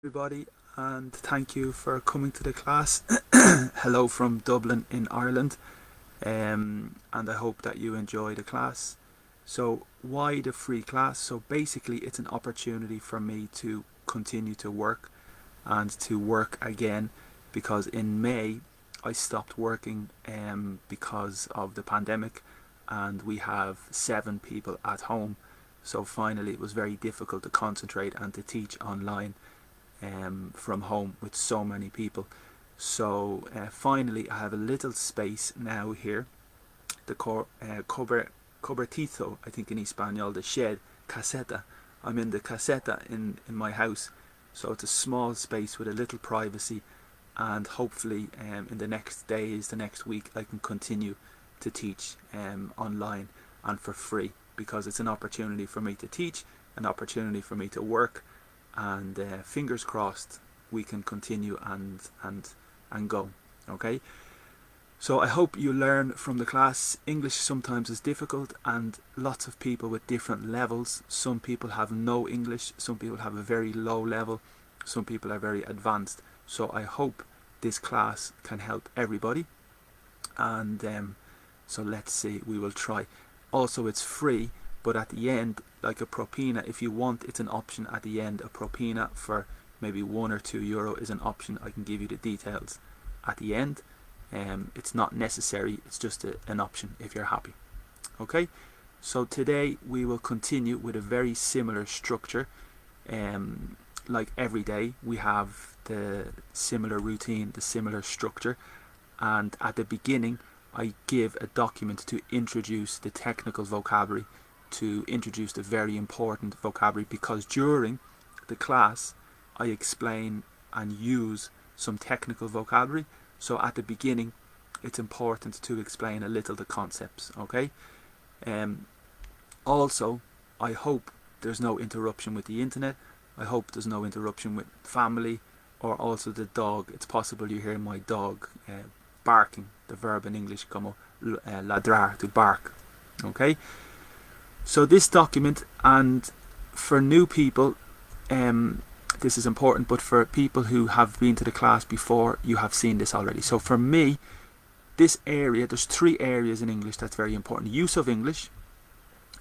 Everybody, and thank you for coming to the class. Hello from Dublin in Ireland, and I hope that you enjoy the class. So why the free class? So basically it's an opportunity for me to continue to work and to work again, because in May I stopped working because of the pandemic, and we have 7 people at home. So finally it was very difficult to concentrate and to teach online from home with so many people. So finally I have a little space now here. The cobertizo, I think in Espanol, the shed, caseta. I'm in the caseta in my house. So it's a small space with a little privacy, and hopefully in the next days, the next week, I can continue to teach online and for free, because it's an opportunity for me to teach, an opportunity for me to work, and fingers crossed we can continue and go. Okay, so I hope you learn from the class. English sometimes is difficult, and lots of people with different levels. Some people have no English, some people have a very low level, some people are very advanced. So I hope this class can help everybody, and so let's see, we will try. Also, it's free, but at the end, like a propina, if you want, it's an option at the end. A propina for maybe €1 or €2 is an option. I can give you the details at the end. It's not necessary, it's just an option if you're happy. Okay, so today we will continue with a very similar structure. Like every day we have the similar routine, the similar structure, and at the beginning I give a document to introduce the technical vocabulary, to introduce the very important vocabulary, because during the class I explain and use some technical vocabulary. So at the beginning it's important to explain a little the concepts. Okay. Also, I hope there's no interruption with the internet. I hope there's no interruption with family, or also the dog. It's possible you hear my dog barking, the verb in English como ladrar, to bark. Okay, so this document, and for new people this is important, but for people who have been to the class before, you have seen this already. So for me, this area, there's 3 areas in English that's very important. Use of English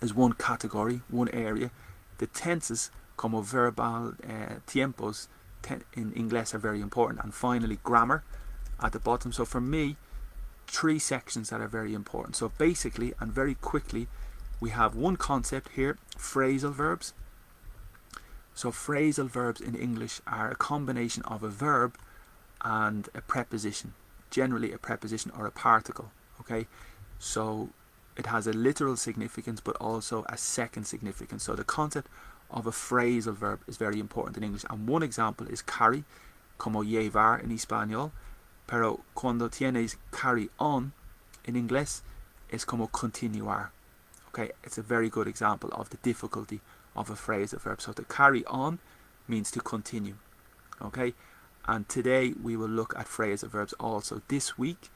is one category, one area. The tenses como verbal, tiempos in English are very important, and finally grammar at the bottom. So for me, 3 sections that are very important. So basically, and very quickly, we have one concept here: phrasal verbs. So phrasal verbs in English are a combination of a verb and a preposition, generally a preposition or a particle. Okay, so it has a literal significance but also a second significance. So the concept of a phrasal verb is very important in English, and one example is carry, como llevar en español, pero cuando tienes carry on in inglés es como continuar. Okay, it's a very good example of the difficulty of a phrasal verb. So to carry on means to continue. Okay, and today we will look at phrasal verbs also. This week,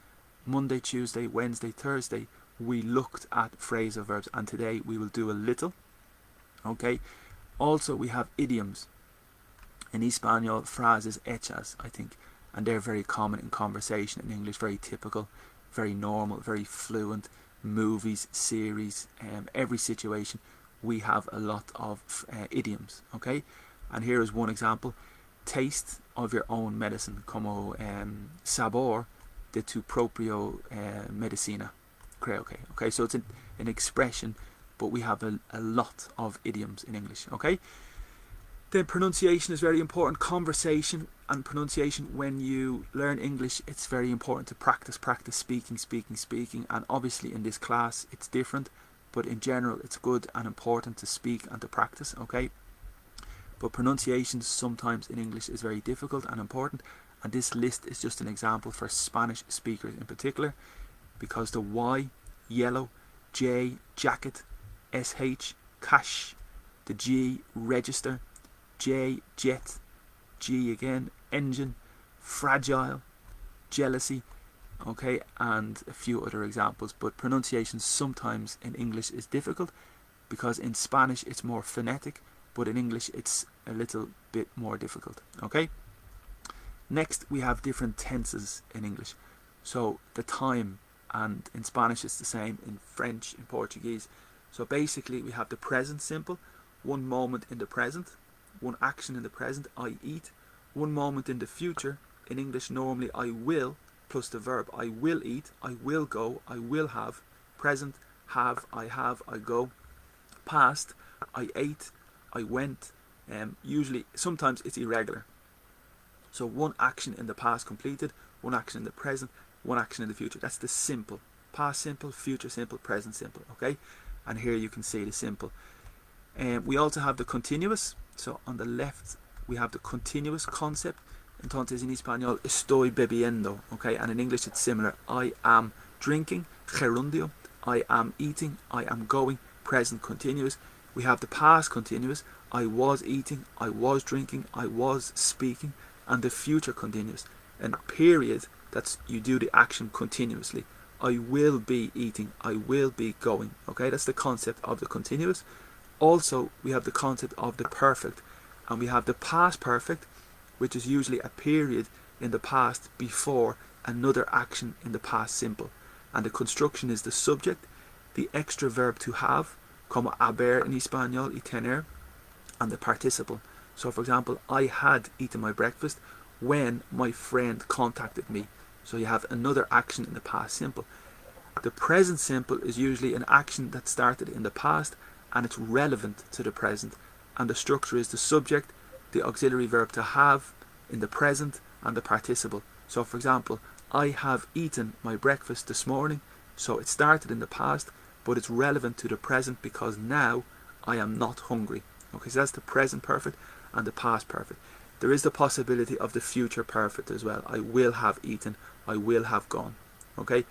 Monday, Tuesday, Wednesday, Thursday, we looked at phrasal verbs, and today we will do a little. Okay, also we have idioms. In Espanol, frases hechas, I think, and they're very common in conversation in English, very typical, very normal, very fluent. Movies, series, every situation we have a lot of idioms. Okay, and here is one example: taste of your own medicine, como sabor de tu propio medicina, creo que. Okay, so it's an expression, but we have a lot of idioms in English. Okay, then pronunciation is very important. Conversation and pronunciation. When you learn English, it's very important to practice speaking, and obviously in this class it's different, but in general it's good and important to speak and to practice. Okay, but pronunciation sometimes in English is very difficult and important, and this list is just an example for Spanish speakers in particular, because the Y, yellow, J, jacket, SH, cash, the G, register, J, jet, G again, engine, fragile, jealousy. Okay, and a few other examples. But pronunciation sometimes in English is difficult, because in Spanish it's more phonetic, but in English it's a little bit more difficult. Okay. Next, we have different tenses in English. So the time, and in Spanish it's the same, in French, in Portuguese. So basically we have the present simple, one moment in the present, one action in the present, I eat, one moment in the future. In English normally I will plus the verb, I will eat, I will go, I will have. Present, have, I go. Past, I ate, I went. Usually, sometimes it's irregular. So one action in the past completed, one action in the present, one action in the future. That's the simple. Past simple, future simple, present simple. Okay? And here you can see the simple. We also have the continuous. So on the left we have the continuous concept. Entonces en español estoy bebiendo. Okay? And in English it's similar. I am drinking, gerundio. I am eating, I am going, present continuous. We have the past continuous. I was eating, I was drinking, I was speaking. And the future continuous. And period, that's you do the action continuously. I will be eating, I will be going. Okay, that's the concept of the continuous. Also, we have the concept of the perfect. And we have the past perfect, which is usually a period in the past before another action in the past simple. And the construction is the subject, the extra verb to have, como haber in español y tener, and the participle. So for example, I had eaten my breakfast when my friend contacted me. So you have another action in the past simple. The present simple is usually an action that started in the past and it's relevant to the present. And the structure is the subject, the auxiliary verb to have in the present, and the participle. So for example, I have eaten my breakfast this morning. So it started in the past, but it's relevant to the present because now I am not hungry. Okay, so that's the present perfect and the past perfect. There is the possibility of the future perfect as well. I will have eaten, I will have gone. Okay,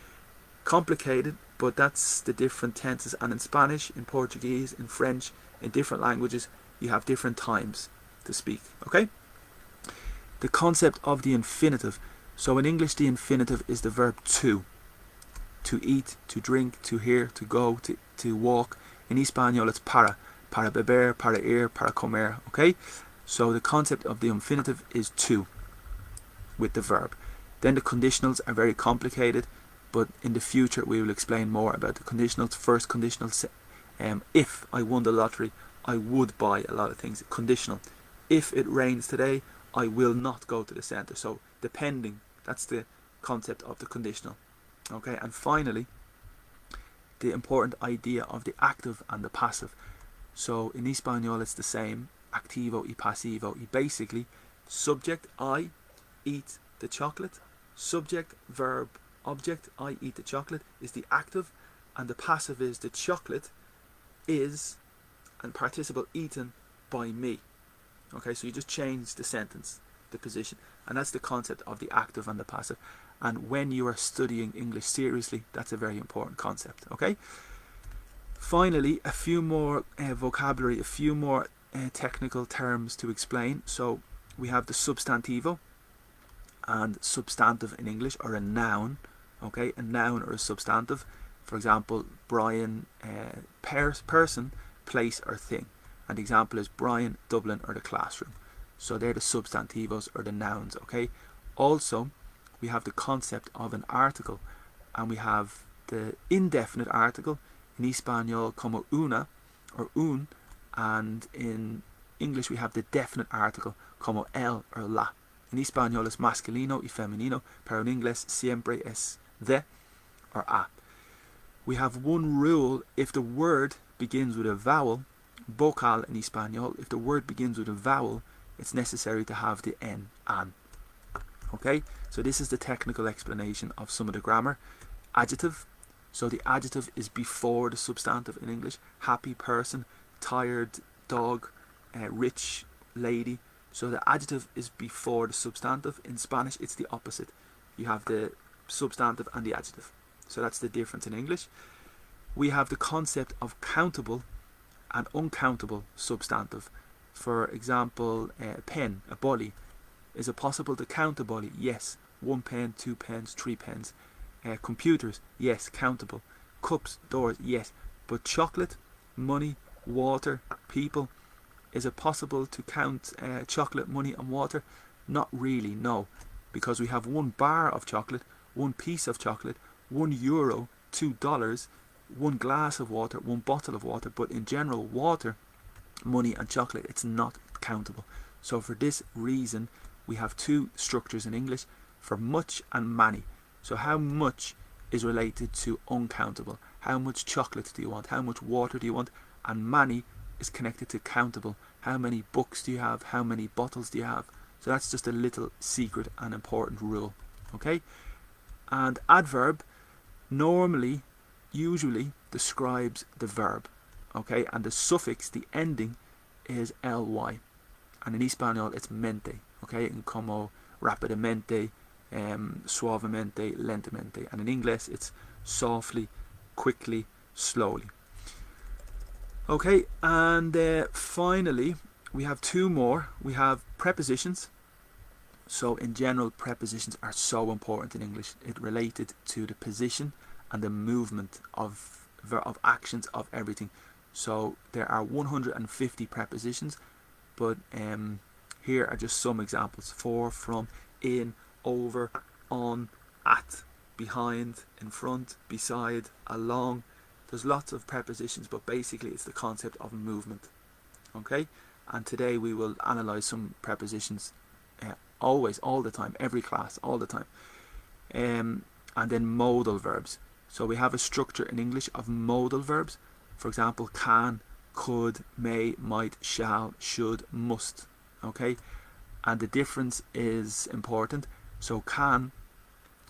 complicated, but that's the different tenses. And in Spanish, in Portuguese, in French, in different languages, you have different times to speak. Okay, the concept of the infinitive. So in English, the infinitive is the verb to eat, to drink, to hear, to go, to walk. In Espanol, it's para beber, para ir, para comer. Okay, so the concept of the infinitive is to with the verb. Then the conditionals are very complicated, but in the future we will explain more about the conditionals. First conditional, if I won the lottery, I would buy a lot of things. Conditional, if it rains today, I will not go to the centre. So depending, that's the concept of the conditional. Okay, and finally, the important idea of the active and the passive. So in Espanol it's the same, activo y pasivo. Y basically, subject, I eat the chocolate. Subject, verb, object, I eat the chocolate is the active, and the passive is the chocolate is, and participle eaten by me. Okay, so you just change the sentence, the position, and that's the concept of the active and the passive. And when you are studying English seriously, that's a very important concept. Okay. Finally, a few more vocabulary, a few more technical terms to explain. So we have the substantivo and substantive in English, or a noun. Okay, a noun or a substantive. For example, Brian, person, place or thing. And the example is Brian, Dublin, or the classroom. So they're the substantivos or the nouns. Okay. Also, we have the concept of an article, and we have the indefinite article. In Espanol, como una or un, and in English we have the definite article, como el or la. In Espanol es masculino y femenino, pero en inglés siempre es de or a. We have one rule: if the word begins with a vowel, vocal in Espanol, if the word begins with a vowel, it's necessary to have the n, an. Okay, so this is the technical explanation of some of the grammar. Adjective. So the adjective is before the substantive in English. Happy person, tired dog, rich lady. So the adjective is before the substantive. In Spanish, it's the opposite. You have the substantive and the adjective. So that's the difference in English. We have the concept of countable and uncountable substantive. For example, a pen, a boli. Is it possible to count a boli? Yes. 1 pen, 2 pens, 3 pens. Computers, yes, countable. Cups, doors, yes. But chocolate, money, water, people, Is it possible to count chocolate, money and water? Not really, no. Because we have 1 bar of chocolate, 1 piece of chocolate, €1, $2, 1 glass of water, 1 bottle of water. But in general, water, money and chocolate, it's not countable. So for this reason, we have 2 structures in English for much and many. So how much is related to uncountable? How much chocolate do you want? How much water do you want? And many is connected to countable. How many books do you have? How many bottles do you have? So that's just a little secret and important rule. Okay? And adverb normally, usually describes the verb. Okay? And the suffix, the ending, is ly. And in Espanol it's mente. Okay? In como rapidamente, suavemente, lentamente. And in English it's softly, quickly, slowly. Okay, and finally we have 2 more. We have prepositions. So in general, prepositions are so important in English. It related to the position and the movement of actions of everything. So there are 150 prepositions, but here are just some examples: for, from, in, over, on, at, behind, in front, beside, along. There's lots of prepositions, but basically it's the concept of movement. Okay, and today we will analyze some prepositions, always, all the time, every class, all the time. And then modal verbs. So we have a structure in English of modal verbs. For example, can, could, may, might, shall, should, must. Okay, and the difference is important. So can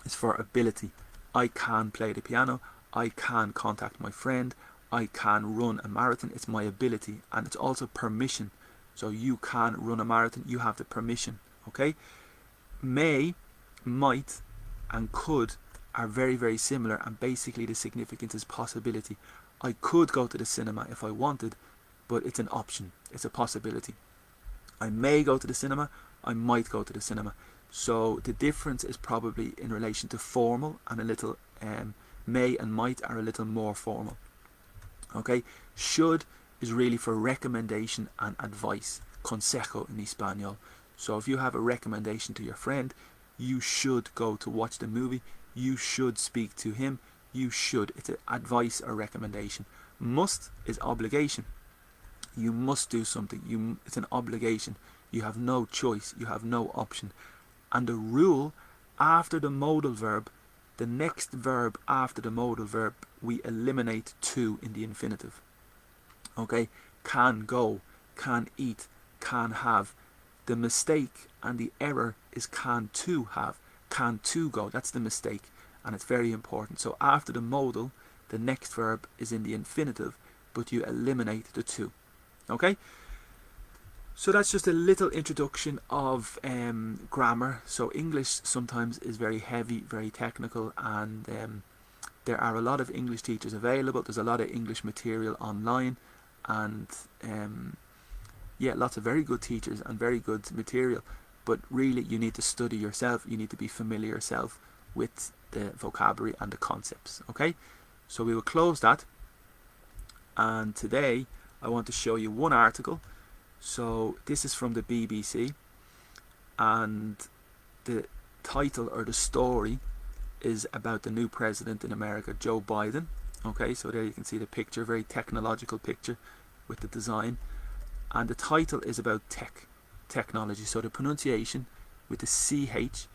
is for ability. I can play the piano. I can contact my friend. I can run a marathon. It's my ability, and it's also permission. So you can run a marathon. You have the permission. Okay. May, might, and could are very, very similar, and basically the significance is possibility. I could go to the cinema if I wanted, but it's an option. It's a possibility. I may go to the cinema. I might go to the cinema. So the difference is probably in relation to formal, and a little may and might are a little more formal. Okay, should is really for recommendation and advice. Consejo in Espanol. So if you have a recommendation to your friend, you should go to watch the movie. You should speak to him. You should. It's an advice or recommendation. Must is obligation. You must do something. It's an obligation. You have no choice. You have no option. And the rule, after the modal verb, the next verb after the modal verb, we eliminate to in the infinitive. Okay, can go, can eat, can have. The mistake and the error is can to have, can to go. That's the mistake, and it's very important. So after the modal, the next verb is in the infinitive, but you eliminate the to. Okay, so that's just a little introduction of grammar. So English sometimes is very heavy, very technical, and there are a lot of English teachers available. There's a lot of English material online, and yeah, lots of very good teachers and very good material. But really, you need to study yourself. You need to be familiar yourself with the vocabulary and the concepts. Okay, so we will close that, and today I want to show you one article. So this is from the BBC, and the title or the story is about the new president in America, Joe Biden. Okay, so there you can see the picture, very technological picture with the design, and the title is about technology. So the pronunciation with the CH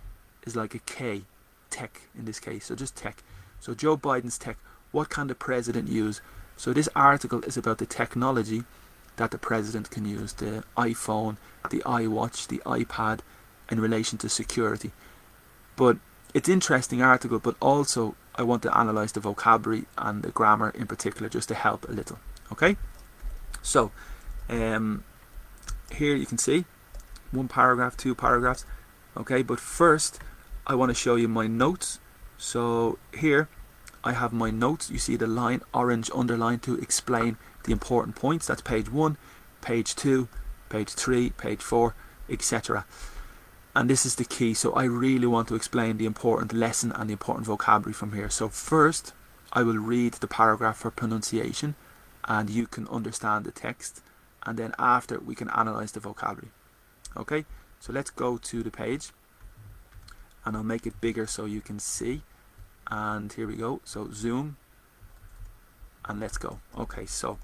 is like a K, tech in this case, so just tech. So Joe Biden's tech, what can the president use? So this article is about the technology that the president can use, the iPhone, the iWatch, the iPad, in relation to security. But it's an interesting article, but also I want to analyse the vocabulary and the grammar in particular, just to help a little. Okay, so here you can see 1 paragraph, 2 paragraphs. Okay, but first I want to show you my notes. So here I have my notes. You see the line orange underlined to explain the important points. That's page 1, page 2, page 3, page 4, etc. And this is the key. So I really want to explain the important lesson and the important vocabulary from here. So first I will read the paragraph for pronunciation, and you can understand the text, and then after we can analyze the vocabulary. Okay, so let's go to the page, and I'll make it bigger so you can see. And here we go. So zoom, and let's go. Okay, so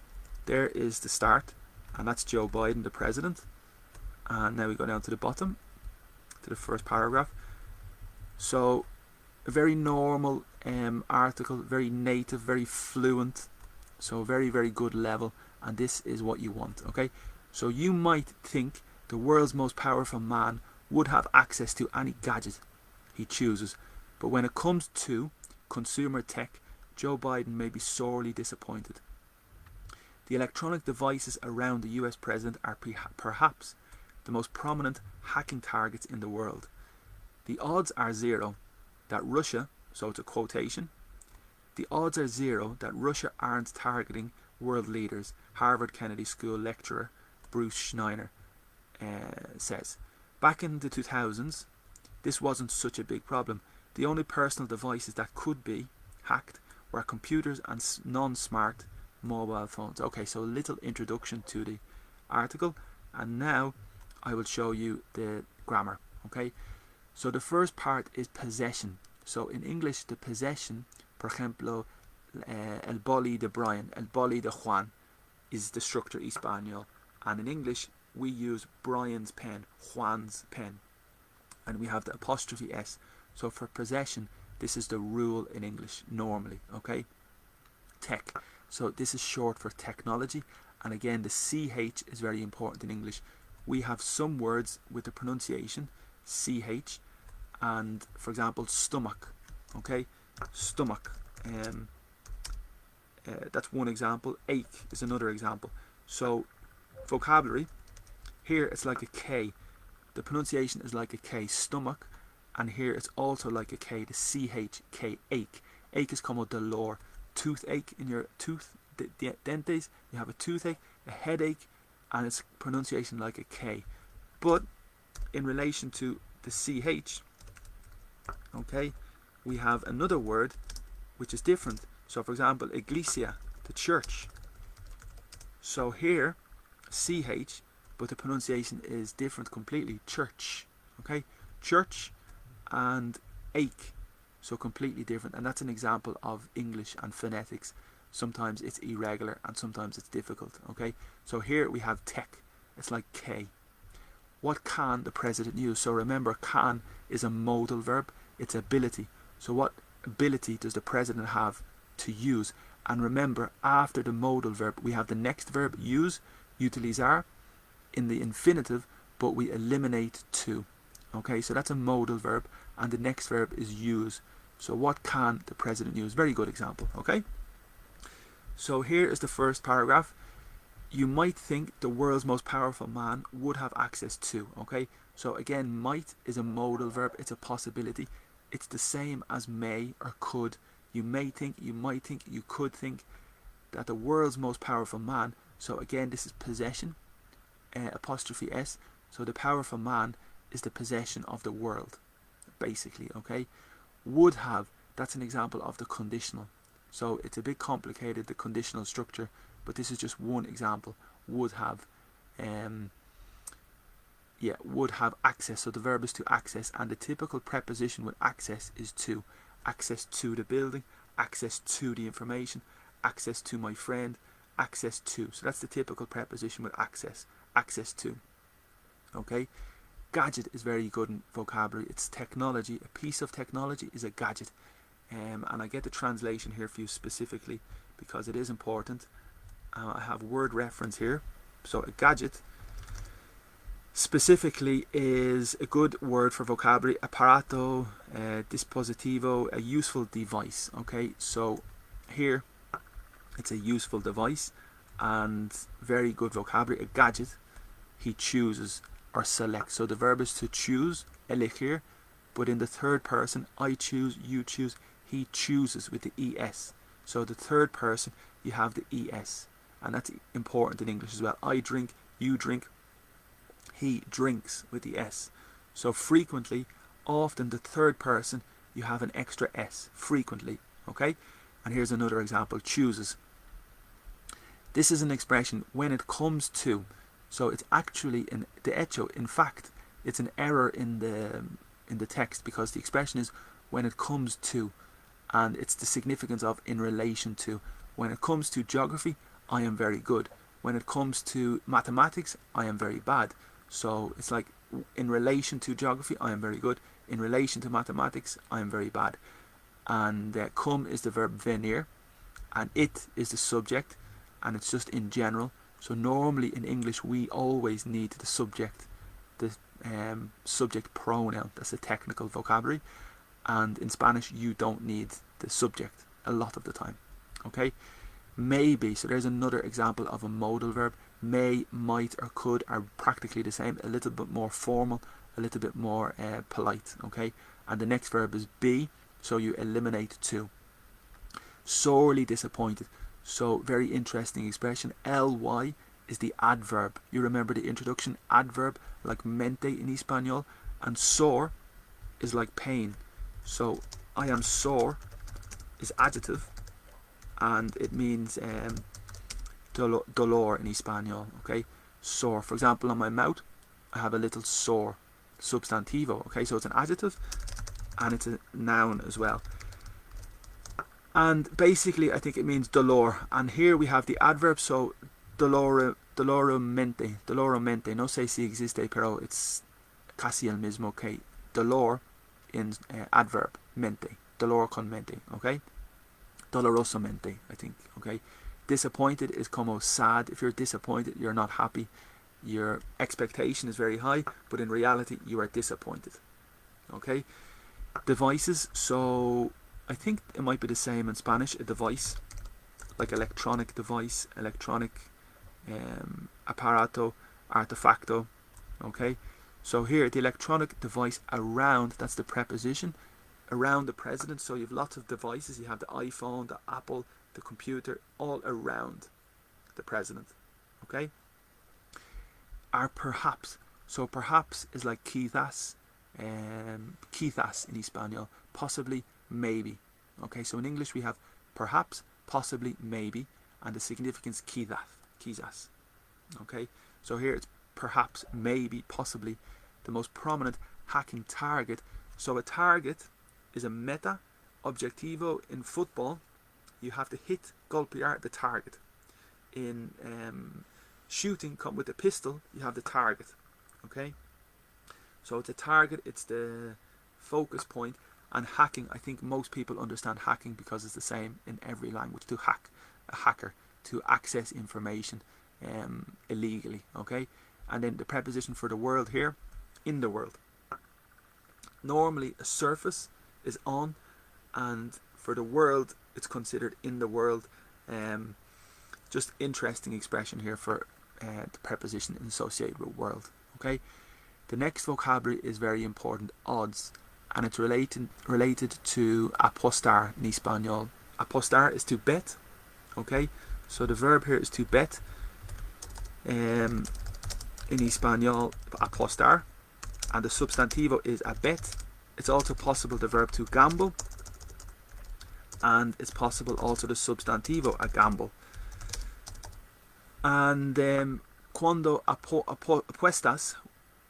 there is the start, and that's Joe Biden, the president. And now we go down to the bottom, to the first paragraph. So a very normal article, very native, very fluent, so very, very good level, and this is what you want. Okay, so you might think the world's most powerful man would have access to any gadget he chooses, but when it comes to consumer tech, Joe Biden may be sorely disappointed. The electronic devices around the US president are perhaps the most prominent hacking targets in the world. The odds are zero that Russia, so it's a quotation, the odds are zero that Russia aren't targeting world leaders, Harvard Kennedy School lecturer Bruce Schneier says. Back in the 2000s, this wasn't such a big problem. The only personal devices that could be hacked were computers and non-smart mobile phones. Okay, so a little introduction to the article, and now I will show you the grammar. Okay, so the first part is possession. So in English, the possession, por ejemplo, el boli de Brian, el boli de Juan, is the structure español, and in English we use Brian's pen, Juan's pen, and we have the apostrophe s. So for possession, this is the rule in English normally. Okay, tech, so this is short for technology, and again the ch is very important in English. We have some words with the pronunciation ch, and for example stomach. Okay, stomach, that's one example. Ache is another example. So vocabulary, here it's like a K, the pronunciation is like a K, stomach, and here it's also like a K, the CH, ache. Ache is como dolor, toothache in your tooth, dentes, you have a toothache, a headache, and it's pronunciation like a K. But in relation to the CH, okay, we have another word which is different. So for example, iglesia, the church. So here, CH, but the pronunciation is different completely, church. Okay, church and ache, so completely different, and that's an example of English and phonetics. Sometimes it's irregular and sometimes it's difficult. Okay, so here we have tech, it's like K. What can the president use? So remember, can is a modal verb, it's ability. So what ability does the president have to use? And remember, after the modal verb we have the next verb, use, utilizar, in the infinitive, but we eliminate to. Okay, so that's a modal verb, and the next verb is use. So what can the president use? Very good example. Okay, so here is the first paragraph. You might think the world's most powerful man would have access to. Okay, so again, might is a modal verb, it's a possibility. It's the same as may or could. You may think, you might think, you could think that the world's most powerful man. So again, this is possession, apostrophe s. So the powerful man is the possession of the world, basically. Okay, would have, that's an example of the conditional. So it's a bit complicated, the conditional structure, but this is just one example. Would have, would have access. So the verb is to access, and the typical preposition with access is to. Access to the building, access to the information, access to my friend, access to. So that's the typical preposition with access. Access to. Okay, gadget is very good in vocabulary. It's technology. A piece of technology is a gadget, and I get the translation here for you specifically because it is important. I have word reference here. So a gadget specifically is a good word for vocabulary. Aparato, dispositivo, a useful device. Okay, so here it's a useful device and very good vocabulary. A gadget, he chooses or selects. So the verb is to choose, elegir, but in the third person, I choose, you choose, he chooses with the es. So the third person, you have the es, and that's important in English as well. I drink, you drink, he drinks with the s. So frequently, often the third person, you have an extra s, frequently. Okay, and here's another example, chooses. This is an expression when it comes to. So it's actually in the hecho. In fact, it's an error in the text, because the expression is when it comes to, and it's the significance of in relation to. When it comes to geography, I am very good. When it comes to mathematics, I am very bad. So it's like, in relation to geography, I am very good. In relation to mathematics, I am very bad. And come is the verb venir, and it is the subject, and it's just in general. So normally in English we always need the subject, the subject pronoun. That's a technical vocabulary. And in Spanish you don't need the subject a lot of the time. Okay, maybe. So there's another example of a modal verb. May, might, or could are practically the same, a little bit more formal, a little bit more polite. Okay, and the next verb is be, so you eliminate to. Sorely disappointed. So very interesting expression. ly is the adverb. You remember the introduction, adverb, like mente in Espanol, and sore is like pain. So I am sore is adjective, and it means dolor in Espanol. Okay, sore. For example, on my mouth, I have a little sore. Substantivo. Okay, so it's an adjective and it's a noun as well. And basically, I think it means dolor. And here we have the adverb. So doloramente. No sé si existe, pero it's casi el mismo que dolor in adverb. Mente. Dolor con mente. Okay. Dolorosamente, I think. Okay. Disappointed is como sad. If you're disappointed, you're not happy. Your expectation is very high, but in reality, you are disappointed. Okay. Devices. So I think it might be the same in Spanish. A device, like electronic device, electronic aparato, artefacto. Okay, so here the electronic device around, that's the preposition, around the president. So you have lots of devices. You have the iPhone, the Apple, the computer, all around the president. Okay, are perhaps. So perhaps is like quizás, quizás in Espanol, possibly, maybe. Okay, so in English we have perhaps, possibly, maybe, and the significance quizás. Okay, so here it's perhaps, maybe, possibly, the most prominent hacking target. So a target is a meta, objetivo. In football, you have to hit, golpear the target. In shooting, come with a pistol, you have the target. Okay, so it's a target, it's the focus point. And hacking, I think most people understand hacking because it's the same in every language. To hack, a hacker, to access information illegally. Okay, and then the preposition for the world here, in the world. Normally a surface is on, and for the world it's considered in the world. Just interesting expression here for the preposition associated with world. Okay, the next vocabulary is very important, odds. And it's related to apostar in Espanol. Apostar is to bet. Okay, so the verb here is to bet. In Espanol, apostar, and the substantivo is a bet. It's also possible the verb to gamble, and it's possible also the substantivo a gamble. And cuando apuestas,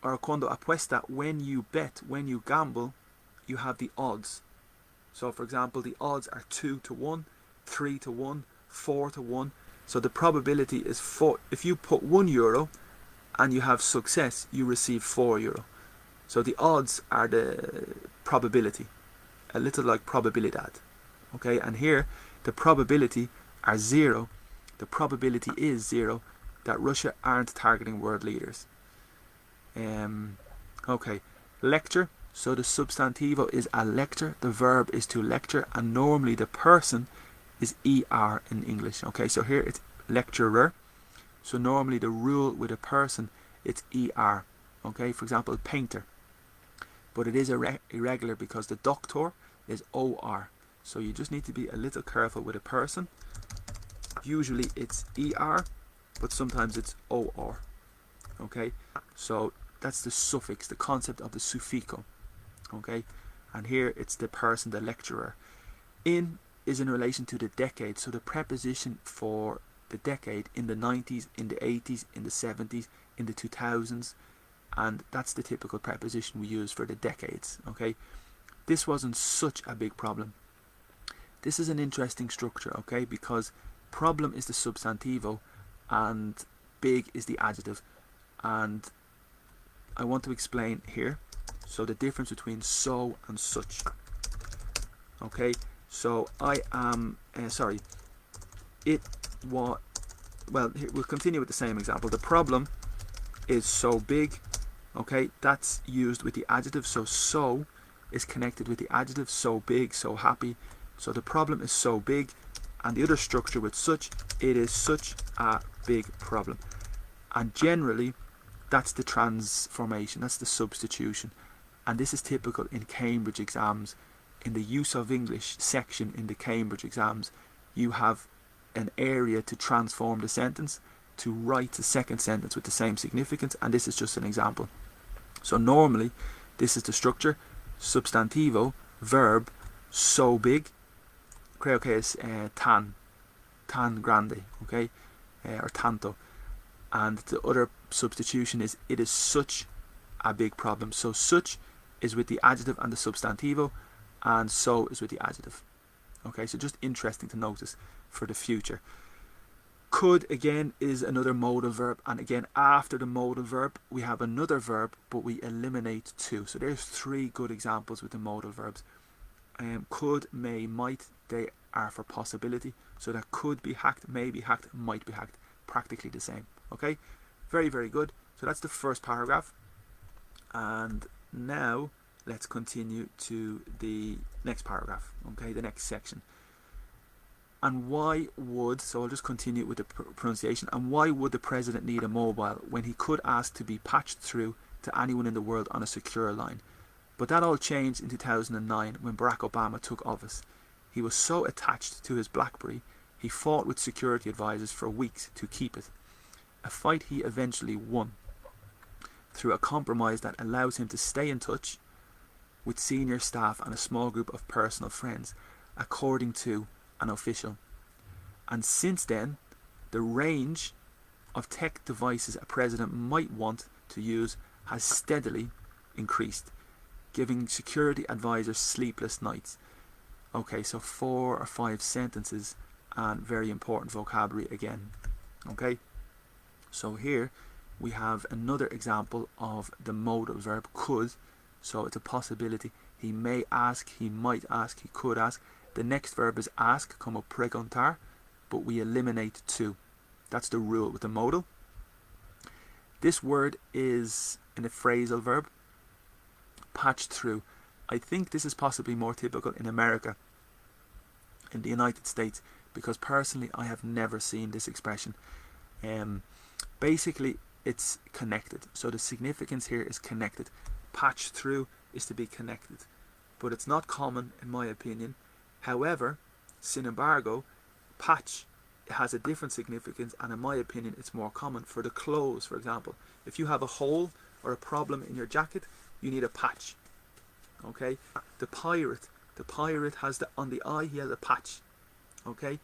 or cuando apuesta, when you bet, when you gamble, you have the odds. So for example, the odds are 2 to 1, 3 to 1, 4 to 1. So the probability is 4. If you put €1 and you have success, you receive €4. So the odds are the probability, a little like probabilidad. Okay, and here the probability are 0. The probability is 0 that Russia aren't targeting world leaders. Okay, lecture. So the substantivo is a lecture, the verb is to lecture, and normally the person is ER in English. Okay, so here it's lecturer. So normally the rule with a person, it's ER. Okay, for example, painter. But it is irregular because the doctor is OR. So you just need to be a little careful with a person. Usually it's ER, but sometimes it's OR. Okay, so that's the suffix, the concept of the suffico. Okay, and here it's the person, the lecturer. In is in relation to the decade, so the preposition for the decade in the 90s, in the 80s, in the 70s, in the 2000s, and that's the typical preposition we use for the decades. Okay, this wasn't such a big problem. This is an interesting structure, okay, because problem is the substantivo and big is the adjective, and I want to explain here. So the difference between so and such. Okay, so I am sorry. It was, well, here, we'll continue with the same example. The problem is so big. Okay, that's used with the adjective. So is connected with the adjective. So big, so happy. So the problem is so big. And the other structure with such, it is such a big problem. And generally, that's the transformation, that's the substitution. And this is typical in Cambridge exams. In the use of English section in the Cambridge exams, you have an area to transform the sentence, to write the second sentence with the same significance, and this is just an example. So normally, this is the structure: substantivo, verb, so big. Creo que es tan grande, okay, or tanto. And the other substitution is it is such a big problem. So such is with the adjective and the substantivo, and so is with the adjective. Okay, so just interesting to notice for the future. Could, again, is another modal verb, and again after the modal verb we have another verb, but we eliminate two. So there's three good examples with the modal verbs. Could, may, might, they are for possibility. So that could be hacked, may be hacked, might be hacked. Practically the same. Okay, very, very good. So that's the first paragraph. And now let's continue to the next paragraph. Okay, the next section. And why would, so I'll just continue with the pronunciation. And why would the president need a mobile when he could ask to be patched through to anyone in the world on a secure line? But that all changed in 2009 when Barack Obama took office. He was so attached to his BlackBerry, he fought with security advisors for weeks to keep it. A fight he eventually won through a compromise that allows him to stay in touch with senior staff and a small group of personal friends, according to an official. And since then, the range of tech devices a president might want to use has steadily increased, giving security advisors sleepless nights. Okay, so 4 or 5 sentences and very important vocabulary again. Okay, so here we have another example of the modal verb could. So it's a possibility. He may ask, he might ask, he could ask. The next verb is ask, como preguntar, but we eliminate two. That's the rule with the modal. This word is in a phrasal verb, patched through. I think this is possibly more typical in America, in the United States, because personally I have never seen this expression. Basically it's connected, so the significance here is connected. Patched through is to be connected, but it's not common in my opinion. However, sin embargo, patch has a different significance, and in my opinion it's more common for the clothes. For example, if you have a hole or a problem in your jacket, you need a patch. Okay, the pirate has on the eye, he has a patch. Okay,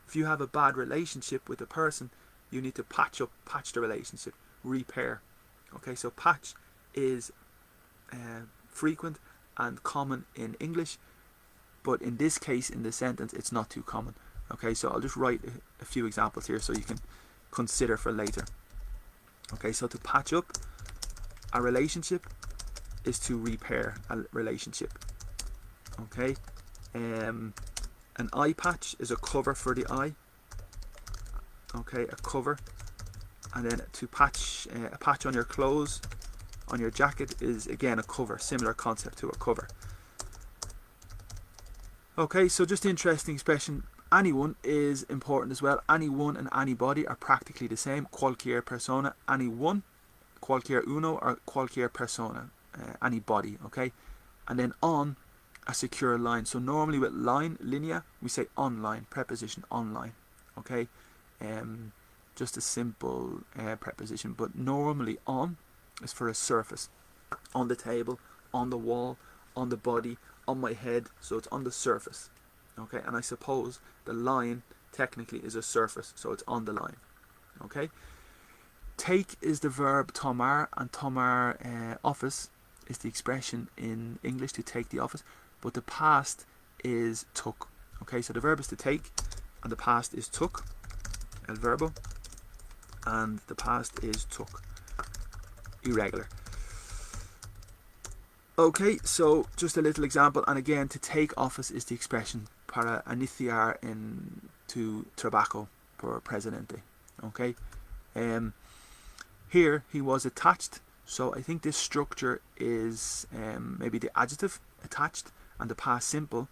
if you have a bad relationship with a person, you need to patch the relationship, repair. Okay, so patch is frequent and common in English, but in this case, in this sentence, it's not too common. Okay, so I'll just write a few examples here so you can consider for later. Okay, so to patch up a relationship is to repair a relationship. Okay, an eye patch is a cover for the eye. Okay, a cover. And then to patch, a patch on your clothes, on your jacket, is again a cover, similar concept to a cover. Okay, so just interesting expression. Anyone is important as well. Anyone and anybody are practically the same. Cualquier persona, anyone, cualquier uno, or cualquier persona, anybody. Okay, and then on, a secure line. So normally with line, linea, we say online, preposition online. Okay, just a simple preposition, but normally on is for a surface, on the table, on the wall, on the body, on my head, so it's on the surface. Okay, and I suppose the line technically is a surface, so it's on the line. Okay. Take is the verb tomar, and tomar office is the expression in English to take the office, but the past is took. Okay, so the verb is to take, and the past is took, el verbo, and the past is took, irregular. Okay, so just a little example, and again, to take office is the expression para iniciar in to trabajo por presidente. Okay, here he was attached, so I think this structure is maybe the adjective attached and the past simple,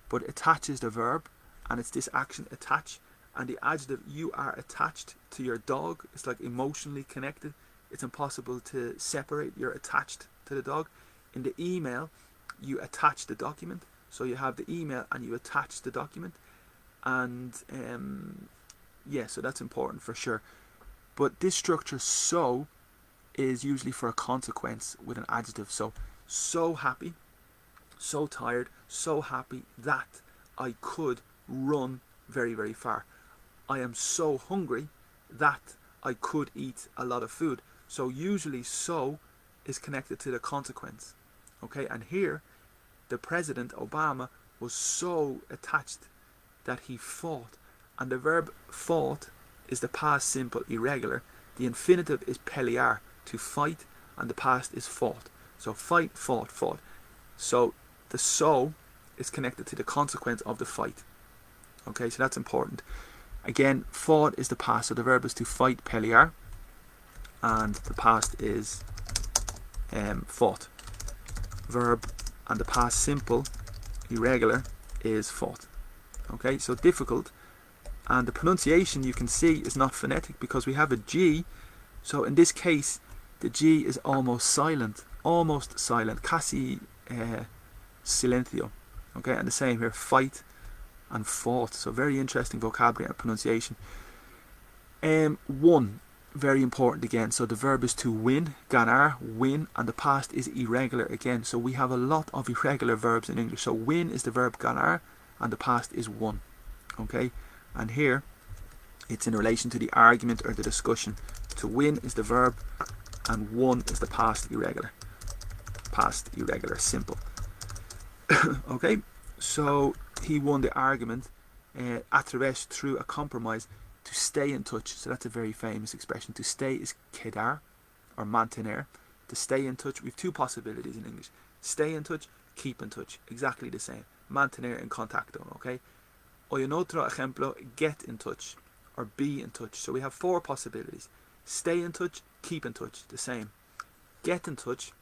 but attach is the verb, and it's this action attach, and the adjective you are attached to your dog. It's like emotionally connected. It's impossible to separate. You're attached to the dog. In the email, you attach the document, so you have the email and you attach the document, and yeah, so that's important for sure. But this structure, so, is usually for a consequence with an adjective. So happy, so tired, so happy that I could run very, very far. I am so hungry that I could eat a lot of food. So usually so is connected to the consequence. Okay, and here the President Obama was so attached that he fought, and the verb fought is the past simple irregular. The infinitive is pelear, to fight, and the past is fought. So fight, fought, fought. So the so is connected to the consequence of the fight. Okay, so that's important. Again, fought is the past, so the verb is to fight, pelear, and the past is fought. Verb and the past simple irregular is fought. Okay, so difficult, and the pronunciation you can see is not phonetic because we have a G. So in this case the G is almost silent, casi silencio. Okay, and the same here, fight and fought. So very interesting vocabulary and pronunciation. One, very important again. So the verb is to win, ganar, win, and the past is irregular again. So we have a lot of irregular verbs in English. So win is the verb ganar, and the past is won. Okay, and here it's in relation to the argument or the discussion. To win is the verb, and won is the past irregular. Past irregular, simple. Okay, so he won the argument através, through a compromise, to stay in touch. So that's a very famous expression. To stay is quedar or mantener. To stay in touch, we have two possibilities in English. Stay in touch, keep in touch. Exactly the same. Mantener en contacto, okay? O en otro ejemplo, get in touch or be in touch. So we have four possibilities. Stay in touch, keep in touch, the same. Get in touch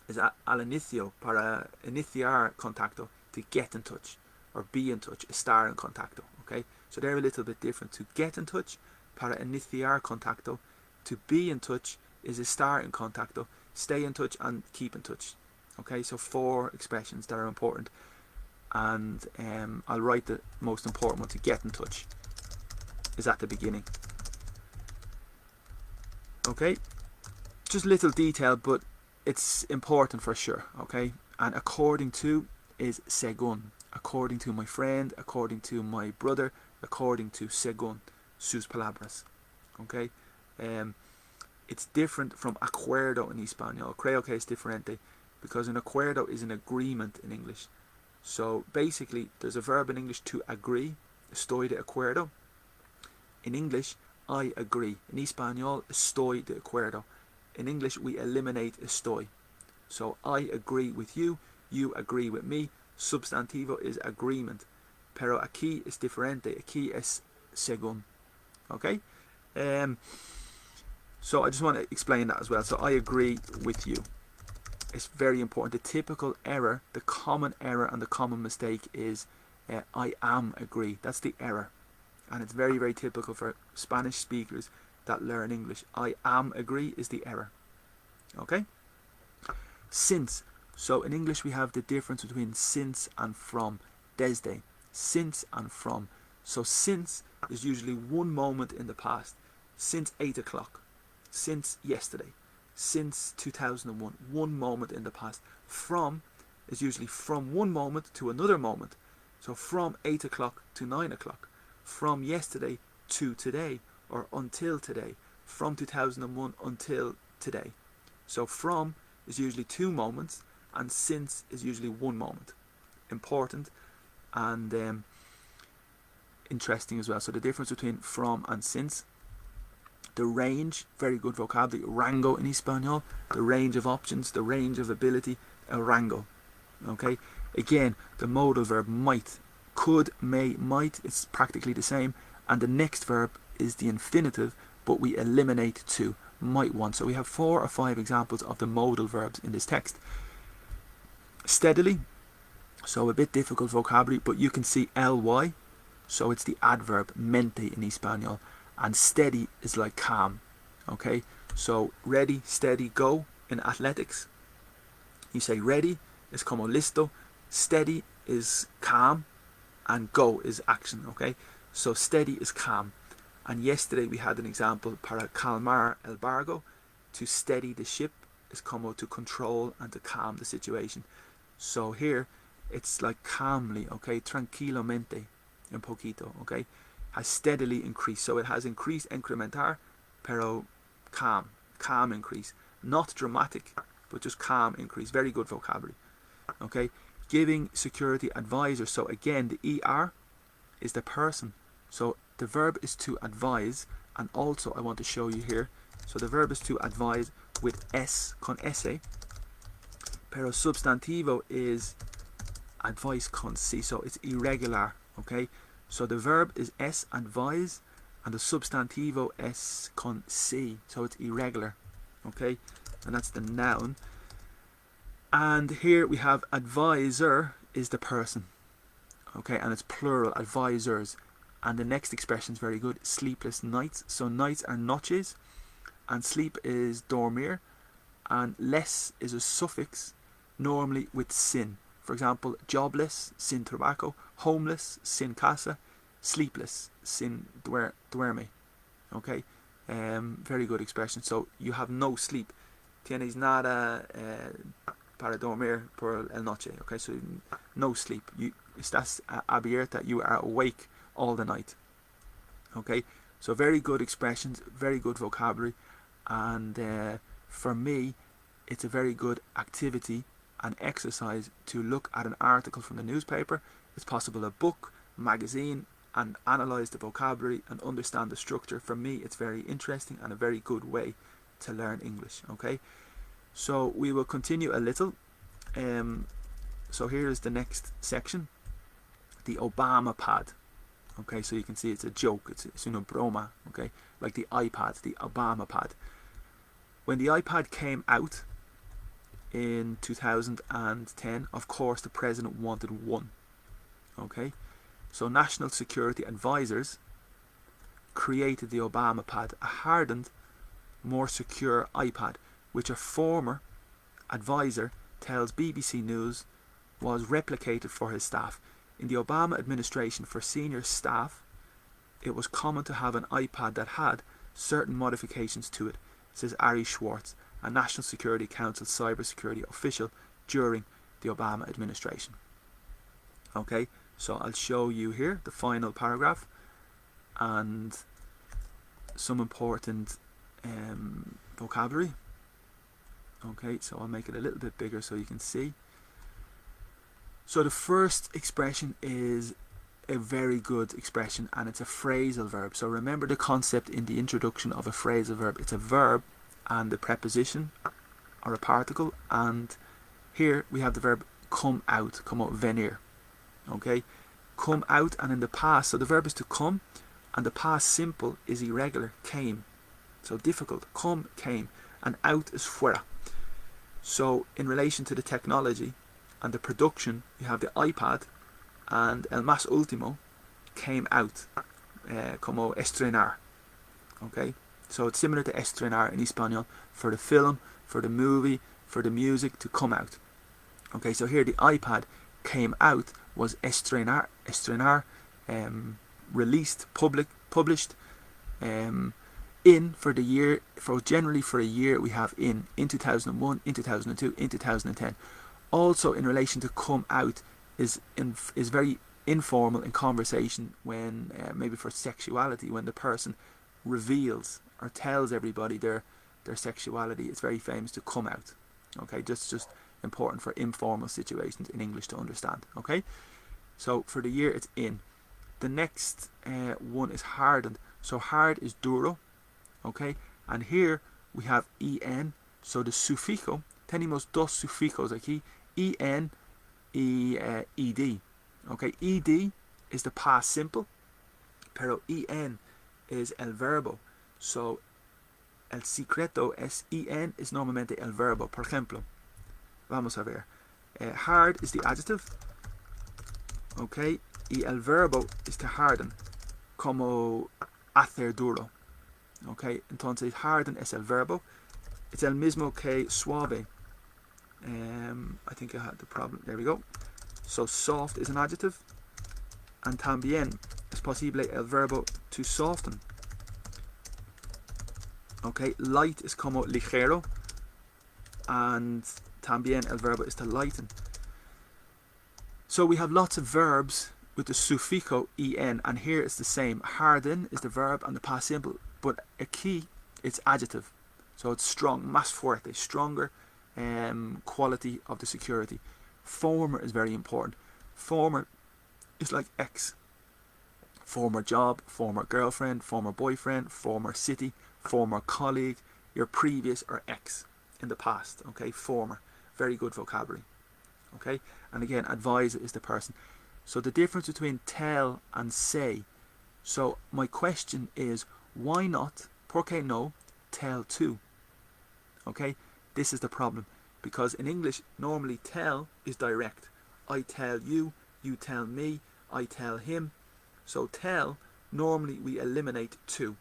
is al inicio, para iniciar contacto, to get in touch, or be in touch, estar en contacto, okay? So they're a little bit different. To get in touch, para iniciar contacto. To be in touch is estar en contacto. Stay in touch and keep in touch. Okay, so four expressions that are important. And I'll write the most important one. To get in touch is at the beginning. Okay, just a little detail, but it's important for sure. Okay, and according to is según. According to my friend, according to my brother, according to según sus palabras. Okay, it's different from acuerdo in Espanol. Creo que es diferente, because an acuerdo is an agreement in English. So basically, there's a verb in English to agree. Estoy de acuerdo. In English, I agree. In Espanol, estoy de acuerdo. In English, we eliminate estoy. So I agree with you, you agree with me. Substantivo is agreement. Pero aquí es diferente. Aquí es según. Okay? So I just want to explain that as well. So I agree with you. It's very important. The typical error, the common error and the common mistake is I am agree. That's the error. And it's very, very typical for Spanish speakers that learn English. I am agree is the error. Okay? Since. So in English we have the difference between since and from. Desde. Since and from. So since is usually one moment in the past. Since 8 o'clock. Since yesterday. Since 2001. One moment in the past. From is usually from one moment to another moment. So from 8 o'clock to 9 o'clock. from yesterday to today, or until today, from 2001 until today. So from is usually 2 moments, and since is usually 1 moment. Important and interesting as well. So the difference between from and since. The range, very good vocabulary, rango in Espanol, the range of options, the range of ability, el rango. Okay, again, the modal verb might, could, may, might, it's practically the same, and the next verb is the infinitive, but we eliminate 2, might, want. So we have 4 or 5 examples of the modal verbs in this text. Steadily, so a bit difficult vocabulary, but you can see ly, so it's the adverb mente in Espanol, and steady is like calm. Okay, so ready, steady, go in athletics. You say ready is como listo, steady is calm, and go is action. Okay, so steady is calm. And yesterday we had an example, para calmar el barco, to steady the ship is como to control and to calm the situation. So here it's like calmly, okay, tranquilamente, un poquito, okay, has steadily increased. So it has increased, incrementar, pero calm increase, not dramatic, but just calm increase. Very good vocabulary. Okay, giving security advisor. So again, the er is the person. So the verb is to advise, and also I want to show you here. So the verb is to advise with s, con ese, pero substantivo is advice con si, so it's irregular. Okay, so the verb is es, advise, and the substantivo es con si, so it's irregular. Okay, and that's the noun. And here we have advisor is the person. Okay, and it's plural, advisors. And the next expression is very good, sleepless nights. So nights are noches, and sleep is dormir, and less is a suffix, normally with sin. For example, jobless, sin trabajo, homeless, sin casa, sleepless, sin duerme. Okay, very good expression. So you have no sleep. Tienes nada para dormir por el noche. Okay, so no sleep. Estás abierta, you are awake all the night. Okay, so very good expressions, very good vocabulary, and for me it's a very good activity and exercise to look at an article from the newspaper. It's possible a book, magazine, and analyze the vocabulary and understand the structure. For me it's very interesting and a very good way to learn English. Okay, so we will continue a little. So here is the next section, the Obama pad. Okay, so you can see it's a joke, it's una broma, okay, like the iPad, the Obama pad. When the iPad came out in 2010, of course the president wanted one. Okay, so national security advisors created the Obama pad, a hardened, more secure iPad, which a former advisor tells BBC News was replicated for his staff. In the Obama administration, for senior staff, it was common to have an iPad that had certain modifications to it, says Ari Schwartz, a National Security Council cybersecurity official during the Obama administration. Okay, so I'll show you here the final paragraph and some important vocabulary. Okay, so I'll make it a little bit bigger so you can see. So the first expression is a very good expression, and it's a phrasal verb. So remember the concept in the introduction of a phrasal verb. It's a verb and the preposition or a particle, and here we have the verb come out, venir. Okay, come out, and in the past, so the verb is to come, and the past simple is irregular, came. So difficult, come, came, and out is fuera. So in relation to the technology and the production, you have the iPad, and el más último came out, como estrenar. Okay, so it's similar to estrenar in Espanol, for the film, for the movie, for the music to come out. Okay, so here the iPad came out was estrenar, released, published, in for the year, for generally for a year we have in 2001, in 2002, in 2010. Also in relation to come out is very informal in conversation when maybe for sexuality, when the person reveals or tells everybody their sexuality. It's very famous to come out. Okay, just important for informal situations in English to understand. Okay, so for the year it's in. The next one is hardened. So hard is duro. Okay, and here we have en. So the sufijo, tenemos dos sufijos aquí, en y ed. Okay, ed is the past simple, pero en is el verbo. So el secreto es en es normalmente el verbo. Por ejemplo, vamos a ver. Hard is the adjective. Okay, y el verbo is to harden, como hacer duro. Okay, entonces harden es el verbo. It's el mismo que suave. I think I had the problem. There we go. So soft is an adjective. And también es posible el verbo to soften. Okay, light is como ligero. And también el verbo is to lighten. So we have lots of verbs with the sufijo en, and here it's the same. Harden is the verb and the past simple, but aquí it's adjective. So it's strong, más fuerte, stronger quality of the security. Former is very important. Former is like ex. Former job, former girlfriend, former boyfriend, former city, former colleague, your previous or ex in the past. Okay, former, very good vocabulary. Okay, and again, advisor is the person. So the difference between tell and say. So my question is, why not, por qué no, tell to? Okay, this is the problem, because in English normally tell is direct. I tell you, you tell me, I tell him. So tell, normally we eliminate to.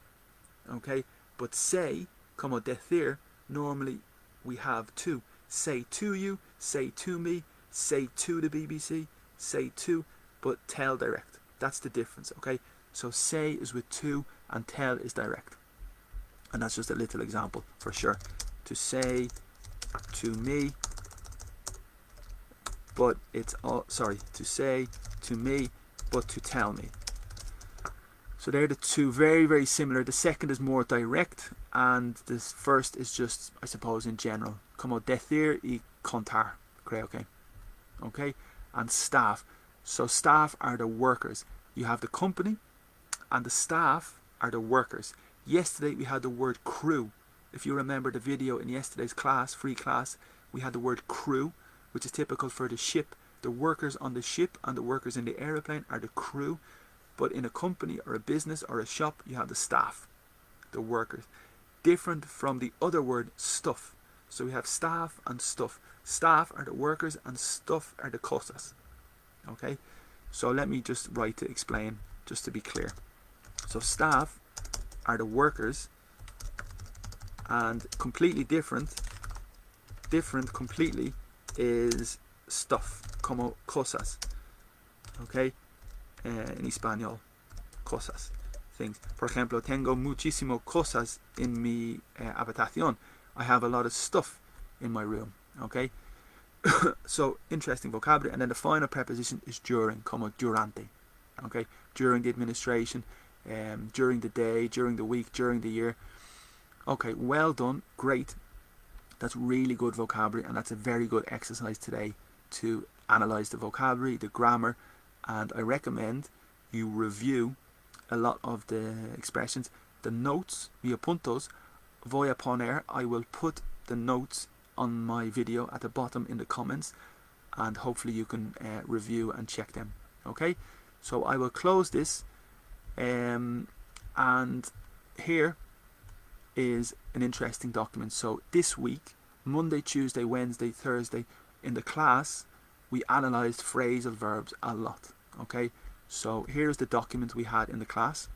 Okay, but say, como decir, normally we have to. Say to you, say to me, say to the BBC, say to, but tell direct. That's the difference. Okay, so say is with to and tell is direct. And that's just a little example for sure. To say to me, but it's all, sorry, to say to me, but to tell me. So they're the two, very, very similar. The second is more direct, and this first is just, I suppose, in general. Como decir y contar, creo que. Okay, and staff. So staff are the workers. You have the company, and the staff are the workers. Yesterday we had the word crew. If you remember the video in yesterday's class, free class, we had the word crew, which is typical for the ship. The workers on the ship and the workers in the aeroplane are the crew. But in a company or a business or a shop, you have the staff, the workers. Different from the other word, stuff. So we have staff and stuff. Staff are the workers and stuff are the cosas. Okay? So let me just write to explain, just to be clear. So staff are the workers, and completely different completely is stuff, como cosas. Okay? En español, cosas, things. Por ejemplo, tengo muchísimo cosas en mi habitación. I have a lot of stuff in my room. Okay? So, interesting vocabulary. And then the final preposition is during, como durante. Okay? During the administration, during the day, during the week, during the year. Okay, well done, great. That's really good vocabulary, and that's a very good exercise today to analyze the vocabulary, the grammar, and I recommend you review a lot of the expressions. The notes, mi apuntos, voy a poner, I will put the notes on my video at the bottom in the comments, and hopefully you can review and check them. Okay, so I will close this, and here is an interesting document. So this week, Monday, Tuesday, Wednesday, Thursday, in the class, we analysed phrasal verbs a lot. Okay, so here's the document we had in the class,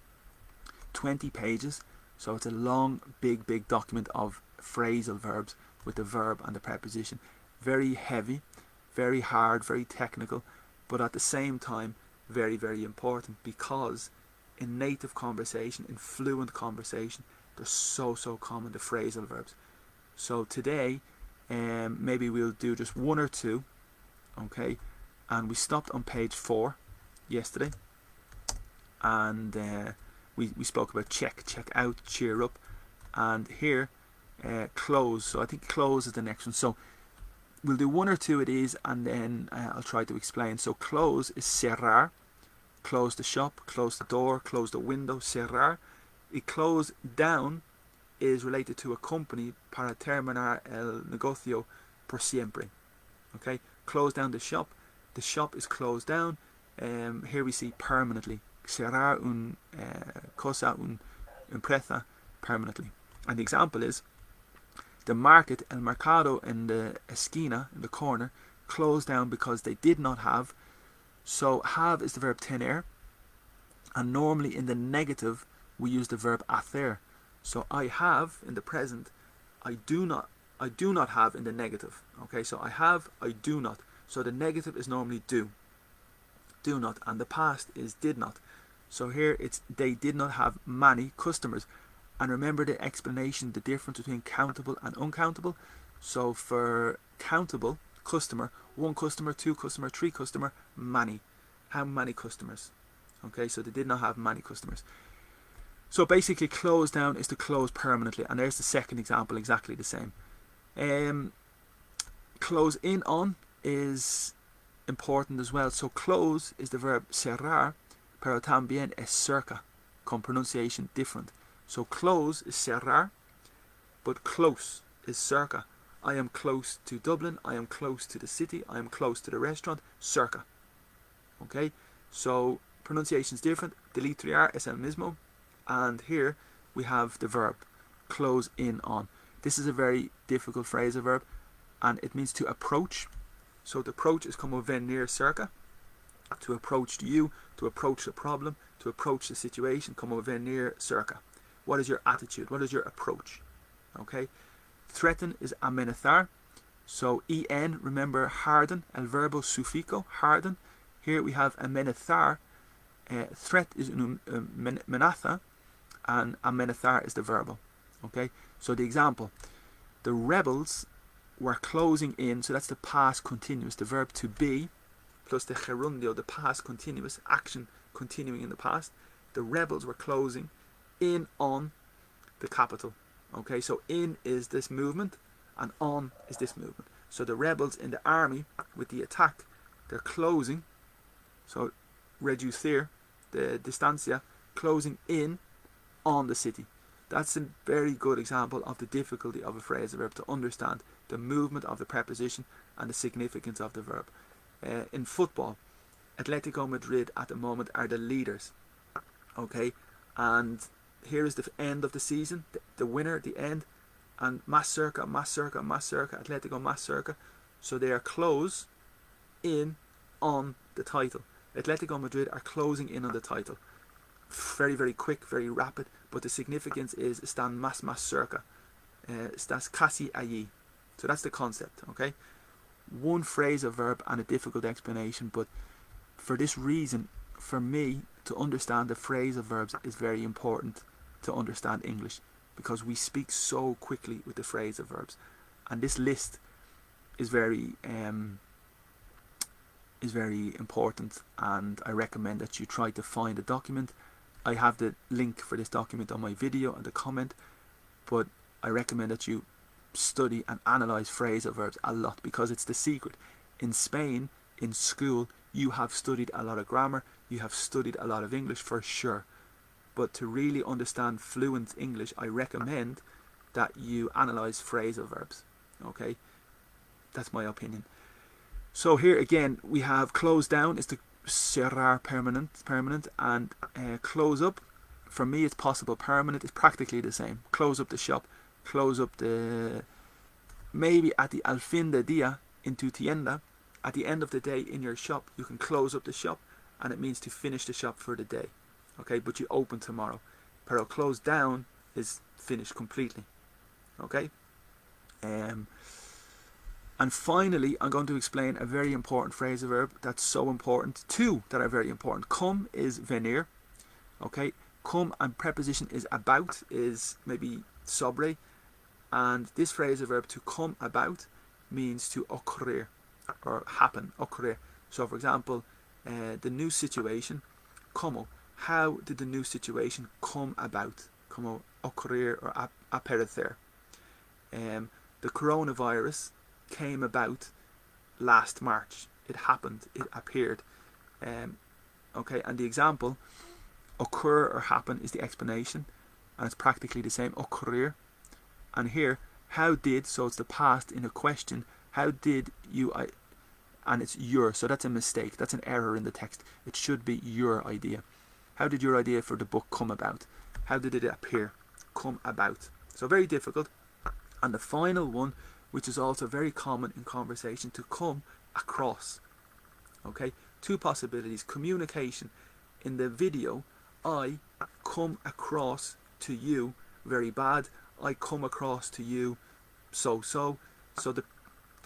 20 pages. So it's a long, big document of phrasal verbs with the verb and the preposition. Very heavy, very hard, very technical, but at the same time, very, very important, because in native conversation, in fluent conversation, they're so common, the phrasal verbs. So today, maybe we'll do just one or two, okay? And we stopped on page 4. yesterday, and we spoke about check out, cheer up, and here close. So I think close is the next one. So we'll do one or two of these, and then I'll try to explain. So close is cerrar, close the shop, close the door, close the window, cerrar. Y close down is related to a company, para terminar el negocio por siempre. Okay, close down the shop. The shop is closed down. Here we see permanently. Cerrar un cosa, un empresa permanently. And the example is the market, el mercado in the esquina, in the corner, closed down because they did not have. So have is the verb tener, and normally in the negative we use the verb hacer. So I have in the present, I do not have in the negative. Okay, so I have, I do not. So the negative is normally do not, and the past is did not. So here it's they did not have many customers. And remember the explanation, the difference between countable and uncountable. So for countable, customer, 1 customer, 2 customer, 3 customer, many. How many customers? Okay, so they did not have many customers. So basically close down is to close permanently, and there's the second example, exactly the same. Close in on is important as well. So close is the verb cerrar, pero también es cerca, con pronunciation different. So close is cerrar, but close is cerca. I am close to Dublin, I am close to the city, I am close to the restaurant, cerca. Okay, so pronunciation is different, deletrear es el mismo, and here we have the verb, close in on. This is a very difficult phrasal verb, and it means to approach. So to approach is como venir cerca, to approach you, to approach the problem, to approach the situation, como venir cerca. What is your attitude? What is your approach? Okay. Threaten is amenazar. So en, remember harden, el verbo sufijo, harden. Here we have amenazar. Threat is amenaza, and amenazar is the verb. Okay. So the example, the rebels were closing in. So that's the past continuous, the verb to be, plus the gerundio, the past continuous, action continuing in the past. The rebels were closing in on the capital. Okay, so in is this movement, and on is this movement. So the rebels in the army with the attack, they're closing. So reducir, the distancia, closing in on the city. That's a very good example of the difficulty of a phrasal verb, to understand the movement of the preposition and the significance of the verb. In football, Atletico Madrid at the moment are the leaders. Okay, and here is the end of the season, the winner, the end, and más cerca, Atletico más cerca. So they are close in on the title. Atletico Madrid are closing in on the title. Very, very quick, very rapid, but the significance is están más cerca. Estás casi allí. So that's the concept, okay? One phrasal verb and a difficult explanation, but for this reason, for me, to understand the phrasal verbs is very important to understand English, because we speak so quickly with the phrasal verbs, and this list is very important, and I recommend that you try to find a document. I have the link for this document on my video and the comment, but I recommend that you study and analyze phrasal verbs a lot, because it's the secret. In Spain, in school, you have studied a lot of grammar, you have studied a lot of English for sure, but to really understand fluent English, I recommend that you analyze phrasal verbs. Okay, that's my opinion. So here again we have close down is to cerrar, permanent, and close up, for me it's possible permanent, is practically the same. Close up the shop, close up the, maybe at the al fin de dia in tu tienda, at the end of the day in your shop, you can close up the shop, and it means to finish the shop for the day. Okay, but you open tomorrow. Pero close down is finished completely. Okay. And finally, I'm going to explain a very important phrasal verb that's so important. Two that are very important. Come is venir. Okay. Come and preposition is about, is maybe sobre. And this phrasal verb, to come about, means to ocurrir or happen, ocurrir. So for example, the new situation, como, how did the new situation come about, como ocurrir or aparecer. The coronavirus came about last March. It happened, it appeared. Okay, and the example, occur or happen, is the explanation, and it's practically the same, ocurrir. And here, how did, so it's the past in a question, how did you, and it's your, so that's a mistake, that's an error in the text. It should be your idea. How did your idea for the book come about? How did it appear? Come about. So very difficult. And the final one, which is also very common in conversation, to come across. Okay, two possibilities. Communication. In the video, I come across to you very bad. I come across to you so. So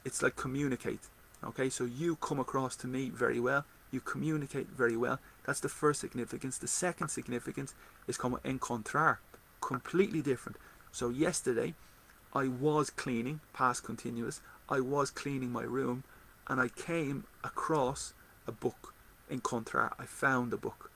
it's like communicate. Okay, so you come across to me very well. You communicate very well. That's the first significance. The second significance is como encontrar. Completely different. So yesterday, I was cleaning, past continuous. I was cleaning my room, and I came across a book. Encontrar. I found a book.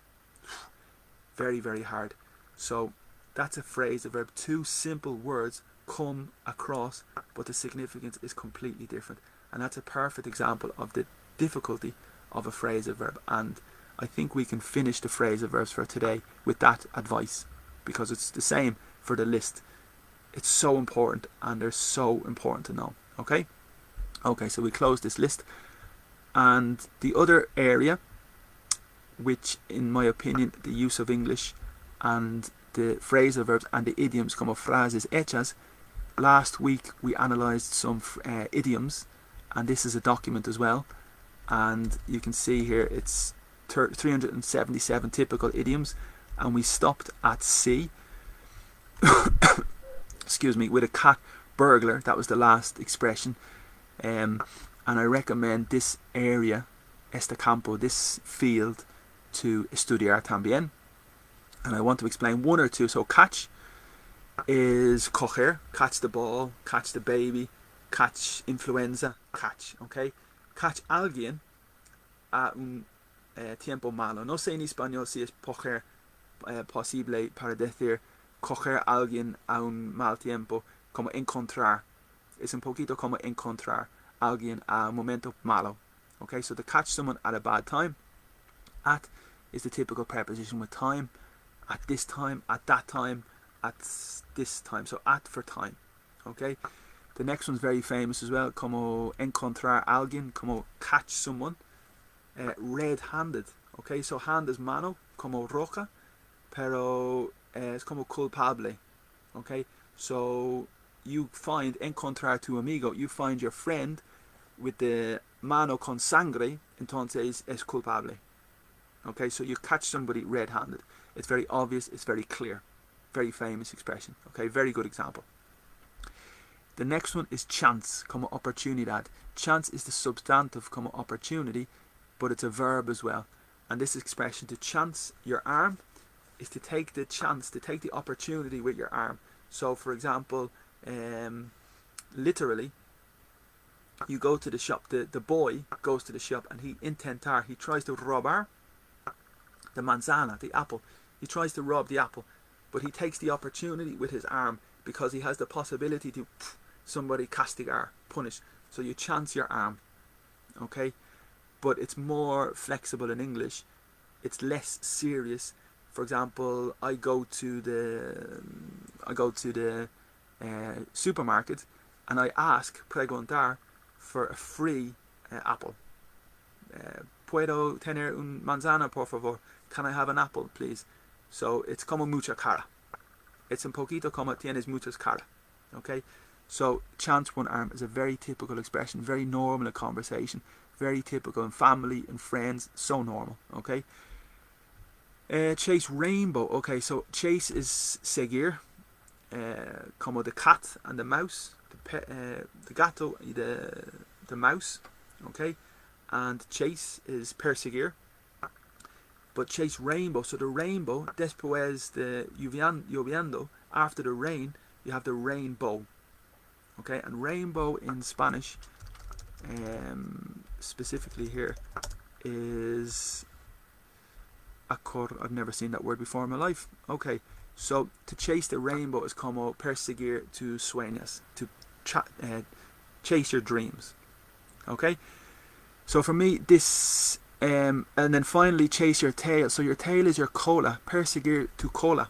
Very, very hard. So that's a phrase, a verb. Two simple words, come across, but the significance is completely different. And that's a perfect example of the difficulty of a phrasal verb. And I think we can finish the phrasal verbs for today with that advice, because it's the same for the list. It's so important, and they're so important to know. Okay? Okay, so we close this list. And the other area, which in my opinion, the use of English and the phrasal verbs and the idioms como frases hechas. Last week we analysed some idioms, and this is a document as well. And you can see here it's 377 typical idioms, and we stopped at C. Excuse me, with a cat burglar. That was the last expression. And I recommend this area, este campo, this field, to estudiar también. And I want to explain one or two. So catch is coger, catch the ball, catch the baby, catch influenza, catch, okay? Catch alguien a un tiempo malo. No sé en español si es coger posible para decir coger alguien a un mal tiempo, como encontrar. Es un poquito como encontrar alguien a un momento malo. Okay, so to catch someone at a bad time. At is the typical preposition with time. At this time, at that time, at this time. So at for time. Okay. The next one's very famous as well. Como encontrar alguien, como catch someone red-handed. Okay, so hand is mano, como roca, pero es como culpable. Okay, so you find encontrar tu amigo. You find your friend with the mano con sangre, entonces es culpable. Okay, so you catch somebody red-handed. It's very obvious, it's very clear. Very famous expression. Okay, very good example. The next one is chance, como oportunidad. Chance is the substantive, como opportunity, but it's a verb as well. And this expression, to chance your arm, is to take the chance, to take the opportunity with your arm. So, for example, literally, you go to the shop, the boy goes to the shop and he tries to robar the manzana, the apple. He tries to rob the apple, but he takes the opportunity with his arm because he has the possibility to somebody castigar, punish. So you chance your arm, okay? But it's more flexible in English. It's less serious. For example, I go to the supermarket and I ask, preguntar, for a free apple. Puedo tener un manzana, por favor? Can I have an apple, please? So it's como mucha cara. It's un poquito como tienes muchas cara. Okay? So chance one arm is a very typical expression, very normal in conversation, very typical in family and friends, so normal. Okay? Chase rainbow. Okay, so chase is seguir, como the cat and the mouse, the gato, the mouse. Okay? And chase is perseguir. But chase rainbow, so the rainbow, después de lloviendo, after the rain, you have the rainbow. Okay, and rainbow in Spanish, specifically here, is I've never seen that word before in my life. Okay, so to chase the rainbow is como perseguir tus sueños, to chase your dreams. Okay, so for me this and then finally chase your tail. So your tail is your cola, perseguir tu cola.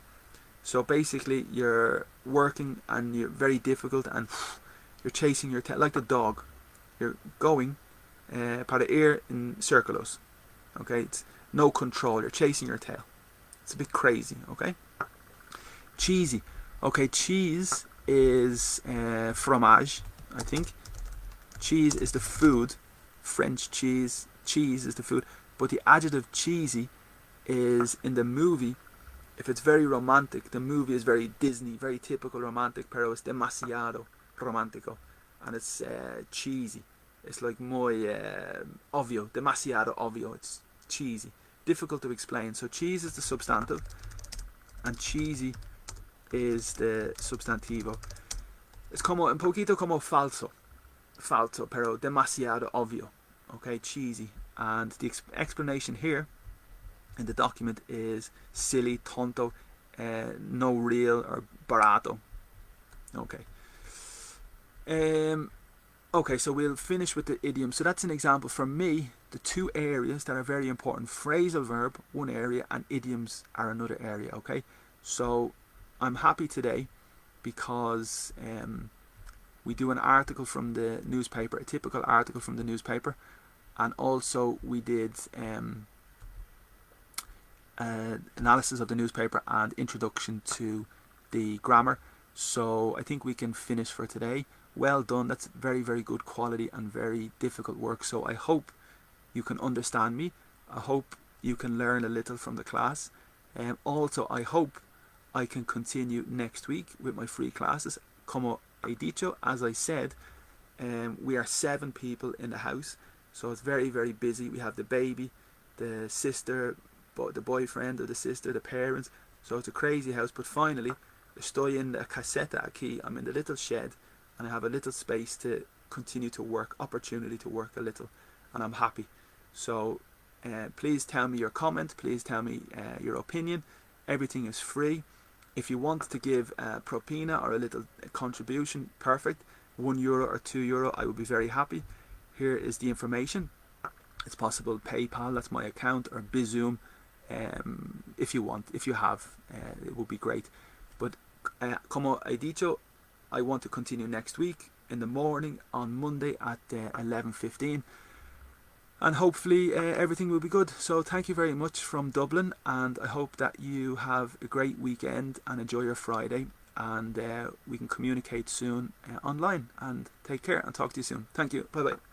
So basically you're working and you're very difficult and you're chasing your tail like the dog. You're going para ir en círculos. Okay, it's no control. You're chasing your tail. It's a bit crazy. Okay, cheesy. Okay, cheese is fromage. I think cheese is the food. French cheese. Cheese is the food. But the adjective cheesy is in the movie. If it's very romantic, the movie is very Disney, very typical romantic, pero es demasiado romántico, and it's cheesy. It's like muy obvio, demasiado obvio. It's cheesy, difficult to explain. So cheese is the substantive, and cheesy is the substantivo. Es como un poquito como falso, pero demasiado obvio. Okay, cheesy, and the explanation here in the document is silly, tonto, no real, or barato. Okay. Okay, so we'll finish with the idiom. So that's an example for me. The two areas that are very important: phrasal verb, one area, and idioms are another area. Okay, so I'm happy today because we do an article from the newspaper, a typical article from the newspaper, and also we did analysis of the newspaper and introduction to the grammar. So I think we can finish for today. Well done. That's very, very good quality and very difficult work. So I hope you can understand me. I hope you can learn a little from the class. Also, I hope I can continue next week with my free classes. Como he dicho, as I said, we are 7 people in the house. So it's very, very busy. We have the baby, the sister, the boyfriend of the sister, the parents. So it's a crazy house. But finally, estoy en la caseta aquí. I'm in the little shed, and I have a little space to continue to work, opportunity to work a little, and I'm happy. So please tell me your comment. Please tell me your opinion. Everything is free. If you want to give a propina or a little contribution, perfect. €1 or €2, I would be very happy. Here is the information. It's possible PayPal, that's my account, or Bizum. If you want, if you have, it would be great. But como he dicho, I want to continue next week in the morning on Monday at 11:15, and hopefully everything will be good. So thank you very much from Dublin, and I hope that you have a great weekend and enjoy your Friday, and we can communicate soon online. And take care and talk to you soon. Thank you. Bye bye.